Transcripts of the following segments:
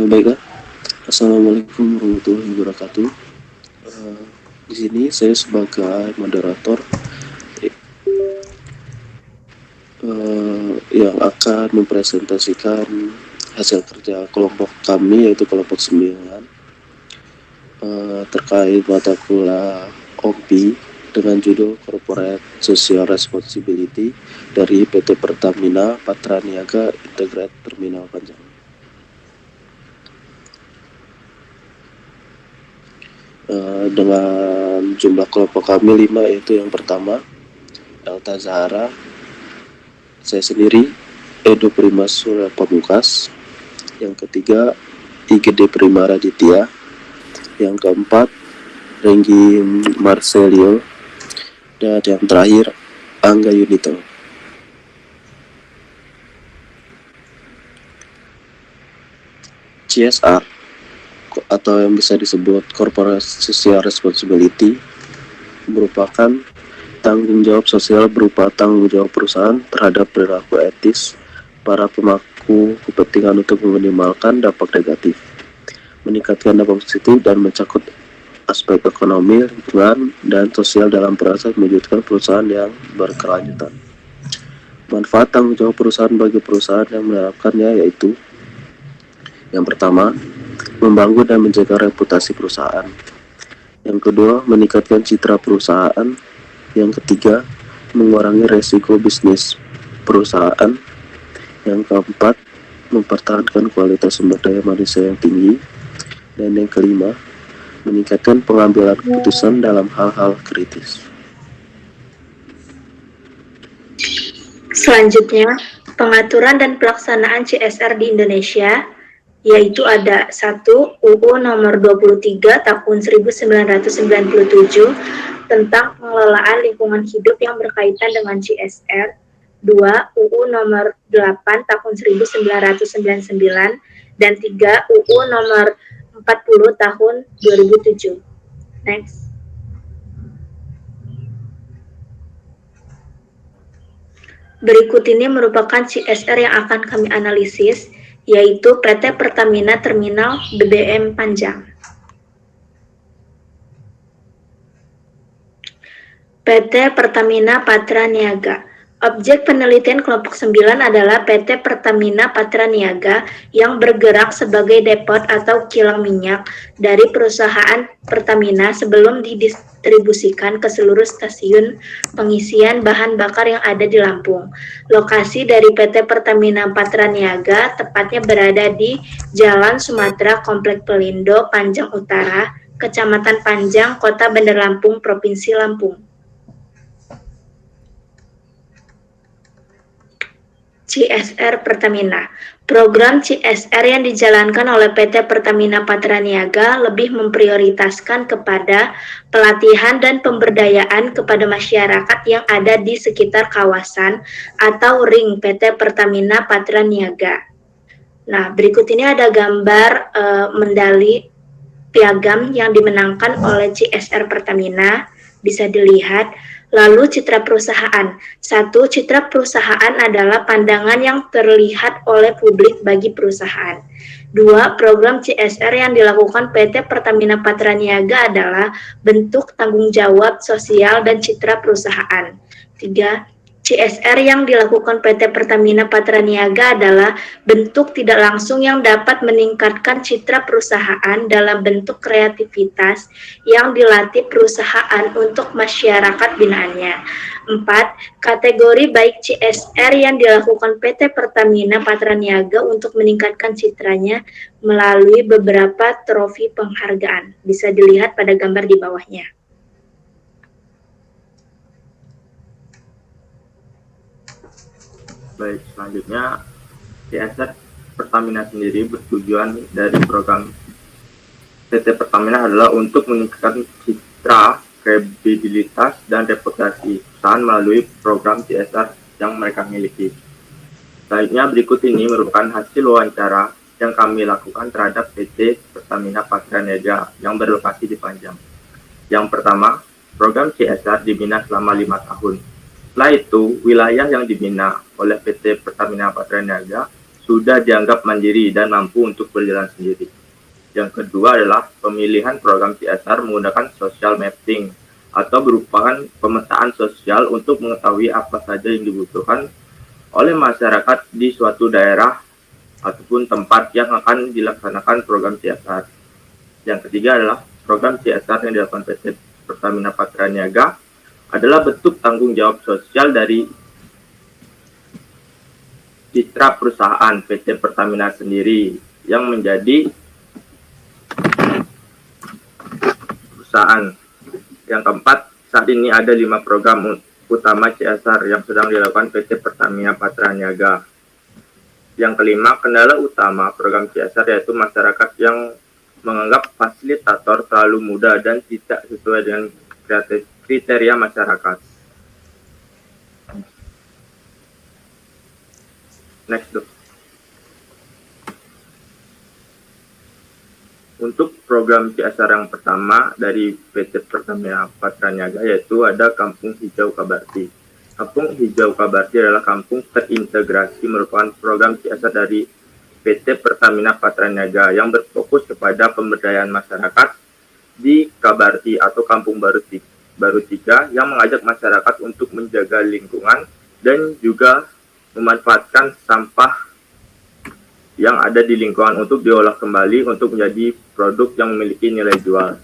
Baiklah, Assalamualaikum warahmatullahi wabarakatuh. Di sini saya sebagai moderator yang akan mempresentasikan hasil kerja kelompok kami, yaitu kelompok 9, terkait mata kuliah OMPI dengan judul Corporate Social Responsibility dari PT Pertamina Patraniaga Integrated Terminal Panjang. Dengan jumlah kelompok kami 5, yaitu yang pertama Elta Zahara, saya sendiri Edo Primas Surya Pamungkas, yang ketiga IGD Prima Raditya, yang keempat Renggi Marcelio, dan yang terakhir Angga Yunito. CSR atau yang bisa disebut Corporate Social Responsibility merupakan tanggung jawab sosial berupa tanggung jawab perusahaan terhadap perilaku etis para pemangku kepentingan untuk meminimalkan dampak negatif, meningkatkan dampak positif, dan mencakup aspek ekonomi, lingkungan, dan sosial dalam proses mewujudkan perusahaan yang berkelanjutan. Manfaat tanggung jawab perusahaan bagi perusahaan yang menerapkannya yaitu: yang pertama, membangun dan menjaga reputasi perusahaan. Yang kedua, meningkatkan citra perusahaan. Yang ketiga, mengurangi resiko bisnis perusahaan. Yang keempat, mempertahankan kualitas sumber daya manusia yang tinggi. Dan yang kelima, meningkatkan pengambilan keputusan dalam hal-hal kritis. Selanjutnya, pengaturan dan pelaksanaan CSR di Indonesia, yaitu ada 1. UU nomor 23 tahun 1997 tentang pengelolaan lingkungan hidup yang berkaitan dengan CSR. 2. UU nomor 8 tahun 1999 dan 3. UU nomor 40 tahun 2007. Next. Berikut ini merupakan CSR yang akan kami analisis, yaitu PT Pertamina Terminal BBM Panjang. PT Pertamina Patraniaga. Objek penelitian kelompok 9 adalah PT Pertamina Patraniaga yang bergerak sebagai depot atau kilang minyak dari perusahaan Pertamina sebelum didistribusikan ke seluruh stasiun pengisian bahan bakar yang ada di Lampung. Lokasi dari PT Pertamina Patraniaga tepatnya berada di Jalan Sumatera, Komplek Pelindo, Panjang Utara, Kecamatan Panjang, Kota Bandar Lampung, Provinsi Lampung. CSR Pertamina. Program CSR yang dijalankan oleh PT Pertamina Patraniaga lebih memprioritaskan kepada pelatihan dan pemberdayaan kepada masyarakat yang ada di sekitar kawasan atau ring PT Pertamina Patraniaga. Nah, berikut ini ada gambar medali piagam yang dimenangkan oleh CSR Pertamina, bisa dilihat. Lalu citra perusahaan. 1. Citra perusahaan adalah pandangan yang terlihat oleh publik bagi perusahaan. 2. Program CSR yang dilakukan PT Pertamina Patraniaga adalah bentuk tanggung jawab sosial dan citra perusahaan. 3. CSR yang dilakukan PT Pertamina Patraniaga adalah bentuk tidak langsung yang dapat meningkatkan citra perusahaan dalam bentuk kreativitas yang dilatih perusahaan untuk masyarakat binaannya. 4. Kategori baik CSR yang dilakukan PT Pertamina Patraniaga untuk meningkatkan citranya melalui beberapa trofi penghargaan. Bisa dilihat pada gambar di bawahnya. Baik, selanjutnya CSR Pertamina sendiri bertujuan dari program PT Pertamina adalah untuk meningkatkan citra, kredibilitas, dan reputasi perusahaan melalui program CSR yang mereka miliki. Selanjutnya berikut ini merupakan hasil wawancara yang kami lakukan terhadap PT Pertamina Patraniaga yang berlokasi di Panjang. Yang pertama, program CSR dibina selama 5 tahun. Setelah itu, wilayah yang dibina oleh PT Pertamina Patraniaga sudah dianggap mandiri dan mampu untuk berjalan sendiri. Yang kedua adalah pemilihan program CSR menggunakan social mapping atau merupakan pemetaan sosial untuk mengetahui apa saja yang dibutuhkan oleh masyarakat di suatu daerah ataupun tempat yang akan dilaksanakan program CSR. Yang ketiga adalah program CSR yang dilakukan PT Pertamina Patraniaga adalah bentuk tanggung jawab sosial dari citra perusahaan PT Pertamina sendiri yang menjadi perusahaan. Yang keempat, saat ini ada 5 program utama CSR yang sedang dilakukan PT Pertamina Patraniaga. Yang kelima, kendala utama program CSR yaitu masyarakat yang menganggap fasilitator terlalu muda dan tidak sesuai dengan kriteria masyarakat. Next, Dok. Untuk program CSR yang pertama dari PT Pertamina Patraniaga yaitu ada Kampung Hijau Kabarti. Kampung Hijau Kabarti adalah kampung terintegrasi merupakan program CSR dari PT Pertamina Patraniaga yang berfokus kepada pemberdayaan masyarakat di Kabarti atau Kampung Baru 3 yang mengajak masyarakat untuk menjaga lingkungan dan juga memanfaatkan sampah yang ada di lingkungan untuk diolah kembali untuk menjadi produk yang memiliki nilai jual.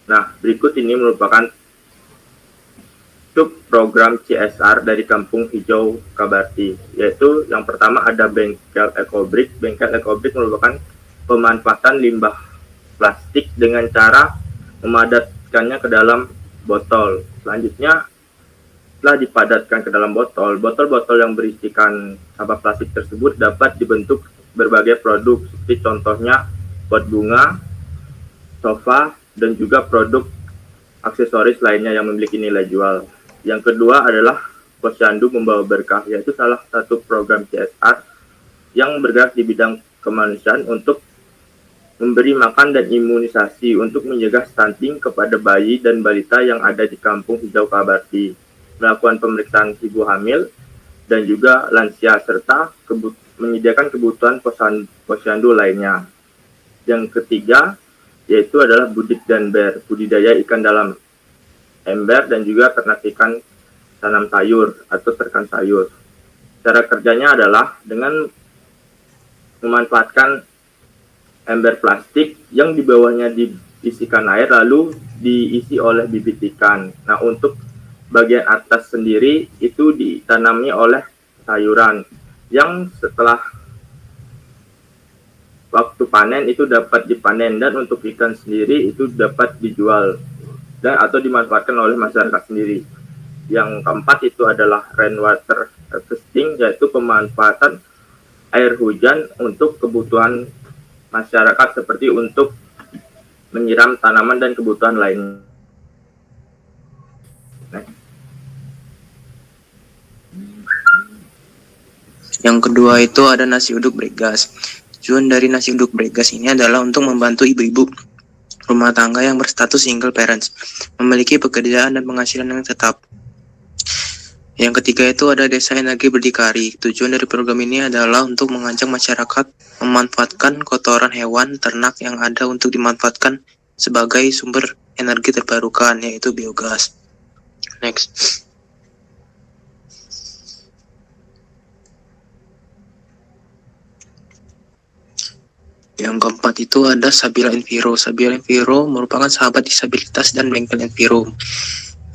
Nah, berikut ini merupakan program CSR dari Kampung Hijau Kabarti, yaitu yang pertama ada Bengkel Ekobrik. Bengkel Ekobrik merupakan pemanfaatan limbah plastik dengan cara memadatkannya ke dalam botol. Selanjutnya, setelah dipadatkan ke dalam botol-botol yang berisikan sampah plastik tersebut dapat dibentuk berbagai produk seperti contohnya pot bunga, sofa, dan juga produk aksesoris lainnya yang memiliki nilai jual. Yang kedua adalah Posyandu Membawa Berkah, yaitu salah satu program CSR yang bergerak di bidang kemanusiaan untuk memberi makan dan imunisasi untuk mencegah stunting kepada bayi dan balita yang ada di Kampung Hijau Kabarti, melakukan pemeriksaan ibu hamil dan juga lansia serta menyediakan kebutuhan posyandu lainnya. Yang ketiga yaitu adalah Budik dan Ber, budidaya ikan dalam ember dan juga ternak ikan tanam sayur atau terkan sayur. Cara kerjanya adalah dengan memanfaatkan ember plastik yang di bawahnya diisikan air lalu diisi oleh bibit ikan. Nah, untuk bagian atas sendiri itu ditanami oleh sayuran yang setelah waktu panen itu dapat dipanen, dan untuk ikan sendiri itu dapat dijual dan atau dimanfaatkan oleh masyarakat sendiri. Yang keempat itu adalah rainwater harvesting, yaitu pemanfaatan air hujan untuk kebutuhan masyarakat seperti untuk menyiram tanaman dan kebutuhan lain. Yang kedua itu ada nasi uduk bregas. Tujuan dari nasi uduk bregas ini adalah untuk membantu ibu-ibu rumah tangga yang berstatus single parents, memiliki pekerjaan dan penghasilan yang tetap. Yang ketiga itu ada Desa Energi Berdikari. Tujuan dari program ini adalah untuk mengajak masyarakat memanfaatkan kotoran hewan ternak yang ada untuk dimanfaatkan sebagai sumber energi terbarukan, yaitu biogas. Next. Yang keempat itu ada Sabila Enviro. Sabila Enviro merupakan sahabat disabilitas dan bengkel Enviro,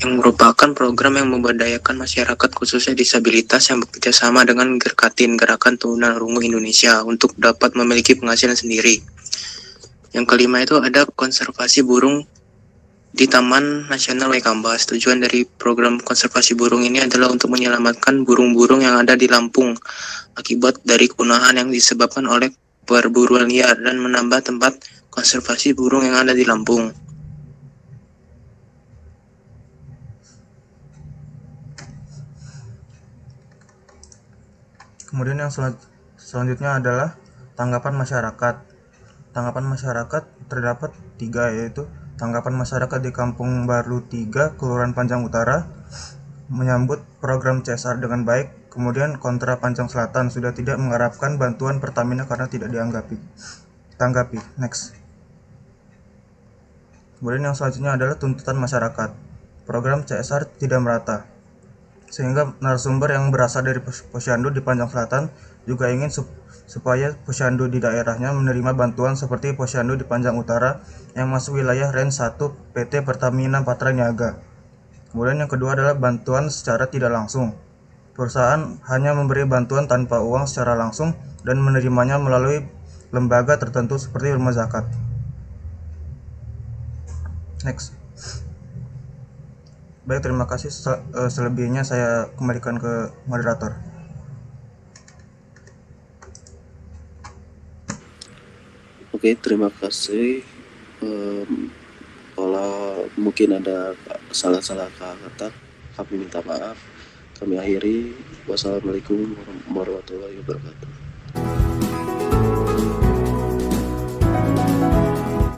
yang merupakan program yang memberdayakan masyarakat khususnya disabilitas yang bekerja sama dengan Gerkatin, Gerakan Tunarungu Indonesia, untuk dapat memiliki penghasilan sendiri. Yang kelima itu ada konservasi burung di Taman Nasional Waikambas. Tujuan dari program konservasi burung ini adalah untuk menyelamatkan burung-burung yang ada di Lampung akibat dari kepunahan yang disebabkan oleh perburuan liar dan menambah tempat konservasi burung yang ada di Lampung. Kemudian yang selanjutnya adalah tanggapan masyarakat. Tanggapan masyarakat terdapat 3, yaitu tanggapan masyarakat di Kampung Baru 3, Kelurahan Panjang Utara, menyambut program CSR dengan baik, kemudian kontra Panjang Selatan sudah tidak mengharapkan bantuan Pertamina karena tidak tanggapi. Next. Kemudian yang selanjutnya adalah tuntutan masyarakat. Program CSR tidak merata, sehingga narasumber yang berasal dari Posyandu di Panjang Selatan juga ingin supaya Posyandu di daerahnya menerima bantuan seperti Posyandu di Panjang Utara yang masuk wilayah REN 1 PT Pertamina Patraniaga. Kemudian yang kedua adalah bantuan secara tidak langsung. Perusahaan hanya memberi bantuan tanpa uang secara langsung dan menerimanya melalui lembaga tertentu seperti rumah zakat. Next. Baik, terima kasih. Selebihnya saya kembalikan ke moderator. Oke, terima kasih. Kalau mungkin ada salah-salah kata, kami minta maaf. Kami akhiri. Wassalamualaikum warahmatullahi wabarakatuh.